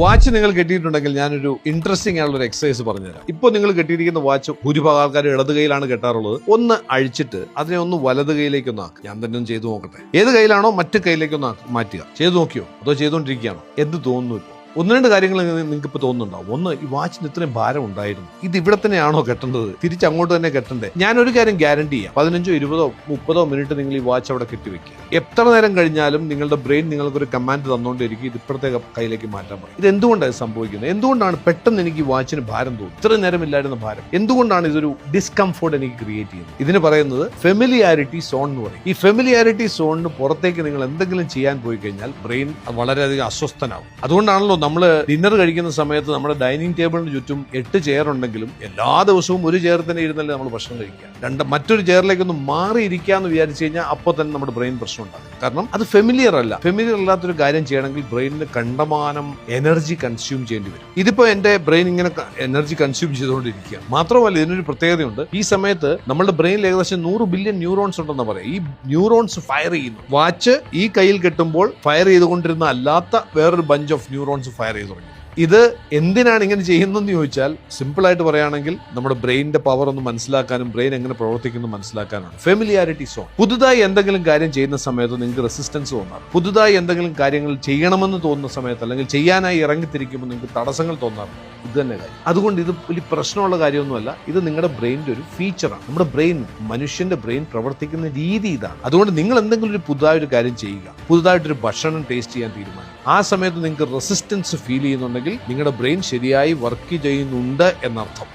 Watch നിങ്ങൾ കെട്ടിയിട്ടുണ്ടെങ്കിൽ ഞാനൊരു interesting ആയിട്ടുള്ള ഒരു എക്സസൈസ് പറഞ്ഞുതരാം. ഇപ്പോൾ നിങ്ങൾ കെട്ടിയിരിക്കുന്ന വാച്ച് ഭൂരിഭാഗം ആൾക്കാർ ഇടത് കൈയിലാണ് കെട്ടാറുള്ളത്. ഒന്ന് അഴിച്ചിട്ട് അതിനെ ഒന്ന് വലത് കൈയിലേക്കൊന്ന് ആക്കുക. ഞാൻ തന്നെ ഒന്ന് ചെയ്തു നോക്കട്ടെ. ഏത് കയ്യിലാണോ മറ്റു കൈയിലേക്കൊന്ന് മാറ്റുക. ചെയ്തു നോക്കിയോ? അതോ ചെയ്തുകൊണ്ടിരിക്കുകയാണോ? എന്ത് തോന്നുന്നു? ഇപ്പോൾ ഒന്ന് രണ്ട് കാര്യങ്ങൾ നിങ്ങൾക്ക് ഇപ്പോൾ തോന്നുന്നുണ്ടാവും. ഒന്ന്, ഈ വാച്ചിന് ഇത്രയും ഭാരം ഉണ്ടായിരുന്നു, ഇത് ഇവിടെ തന്നെയാണോ കെട്ടേണ്ടത്, തിരിച്ചങ്ങോട്ട് തന്നെ കെട്ടണ്ടേ? ഞാനൊരു കാര്യം ഗ്യാരണ്ടി ചെയ്യാം, 15, 20, 30 മിനിറ്റ് നിങ്ങൾ ഈ വാച്ച് അവിടെ കെട്ടിവെക്കുക. എത്ര നേരം കഴിഞ്ഞാലും നിങ്ങളുടെ ബ്രെയിൻ നിങ്ങൾക്കൊരു കമാൻഡ് തന്നുകൊണ്ടിരിക്കും, ഇത് ഇപ്പുറത്തെ കയ്യിലേക്ക് മാറ്റാൻ പറയും. ഇത് എന്തുകൊണ്ടാണ് സംഭവിക്കുന്നത്? എന്തുകൊണ്ടാണ് പെട്ടെന്ന് എനിക്ക് ഈ വാച്ചിന് ഭാരം തോന്നുന്നത്? ഇത്ര നേരം ഇല്ലായിരുന്ന ഭാരം എന്തുകൊണ്ടാണ് ഇതൊരു ഡിസ്കംഫോർട്ട് എനിക്ക് ക്രിയേറ്റ് ചെയ്യുന്നത്? ഇതിന് പറയുന്നത് ഫെമിലിയാരിറ്റി സോൺ എന്ന് പറയും. ഈ ഫെമിലിയാരിറ്റി സോണിന് പുറത്തേക്ക് നിങ്ങൾ എന്തെങ്കിലും ചെയ്യാൻ പോയി കഴിഞ്ഞാൽ ബ്രെയിൻ വളരെയധികം അസ്വസ്ഥനാവും. അതുകൊണ്ടാണല്ലോ നമ്മൾ ഡിന്നർ കഴിക്കുന്ന സമയത്ത് നമ്മുടെ ഡൈനിങ് ടേബിളിന് ചുറ്റും 8 ചെയർ ഉണ്ടെങ്കിലും എല്ലാ ദിവസവും ഒരു ചെയർ തന്നെ ഇരുന്നല്ലേ നമ്മൾ ഭക്ഷണം കഴിക്കുക. മറ്റൊരു ചെയറിലേക്കൊന്ന് മാറിയിരിക്കാന്ന് വിചാരിച്ചു കഴിഞ്ഞാൽ അപ്പോൾ തന്നെ നമ്മുടെ ബ്രെയിൻ പ്രശ്നം ഉണ്ടാകും. കാരണം അത് ഫെമിലിയർ അല്ല. ഫെമിലിയർ അല്ലാത്തൊരു കാര്യം ചെയ്യണമെങ്കിൽ ബ്രെയിനിന് കണ്ടമാനം എനർജി കൺസ്യൂം ചെയ്യേണ്ടി വരും. ഇതിപ്പോ എന്റെ ബ്രെയിൻ ഇങ്ങനെ എനർജി കൺസ്യൂം ചെയ്തുകൊണ്ടിരിക്കുക. മാത്രമല്ല ഇതിനൊരു പ്രത്യേകതയുണ്ട്. ഈ സമയത്ത് നമ്മുടെ ബ്രെയിനിൽ ഏകദേശം 100 ബില്യൺ ന്യൂറോൺസ് ഉണ്ടെന്ന് പറയാം. ഈ ന്യൂറോൺസ് ഫയർ ചെയ്യുന്നു. വാച്ച് ഈ കയ്യിൽ കെട്ടുമ്പോൾ ഫയർ ചെയ്തുകൊണ്ടിരുന്ന അല്ലാത്ത വേറൊരു ബഞ്ച് ഓഫ് ന്യൂറോൺസ് ഫയർ ചെയ്തു തുടങ്ങി. ഇത് എന്തിനാണ് ഇങ്ങനെ ചെയ്യുന്നതെന്ന് ചോദിച്ചാൽ സിമ്പിളായിട്ട് പറയുകയാണെങ്കിൽ നമ്മുടെ ബ്രെയിനിന്റെ പവർ ഒന്ന് മനസ്സിലാക്കാനും ബ്രെയിൻ എങ്ങനെ പ്രവർത്തിക്കുന്നു മനസ്സിലാക്കാനാണ്. Familiarity zone. പുതുതായി എന്തെങ്കിലും കാര്യം ചെയ്യുന്ന സമയത്ത് നിങ്ങൾക്ക് റെസിസ്റ്റൻസ് തോന്നാറ്, പുതുതായി എന്തെങ്കിലും കാര്യങ്ങൾ ചെയ്യണമെന്ന് തോന്നുന്ന സമയത്ത് അല്ലെങ്കിൽ ചെയ്യാനായി ഇറങ്ങിത്തിരിക്കുമ്പോൾ നിങ്ങൾക്ക് തടസ്സങ്ങൾ തോന്നാറുണ്ട്. ഇത് തന്നെ കാര്യം. അതുകൊണ്ട് ഇത് വലിയ പ്രശ്നമുള്ള കാര്യമൊന്നുമല്ല. ഇത് നിങ്ങളുടെ ബ്രെയിനിന്റെ ഒരു ഫീച്ചറാണ്. നമ്മുടെ ബ്രെയിൻ, മനുഷ്യന്റെ ബ്രെയിൻ പ്രവർത്തിക്കുന്ന രീതി ഇതാണ്. അതുകൊണ്ട് നിങ്ങൾ എന്തെങ്കിലും ഒരു പുതുതായൊരു കാര്യം ചെയ്യുക, പുതുതായിട്ടൊരു ഭക്ഷണം ടേസ്റ്റ് ചെയ്യാൻ തീരുമാനിക്കും, ആ സമയത്ത് നിങ്ങൾക്ക് റെസിസ്റ്റൻസ് ഫീൽ ചെയ്യുന്നുണ്ടെങ്കിൽ നിങ്ങളുടെ ബ്രെയിൻ ശരിയായി വർക്ക് ചെയ്യുന്നുണ്ട് എന്നർത്ഥം.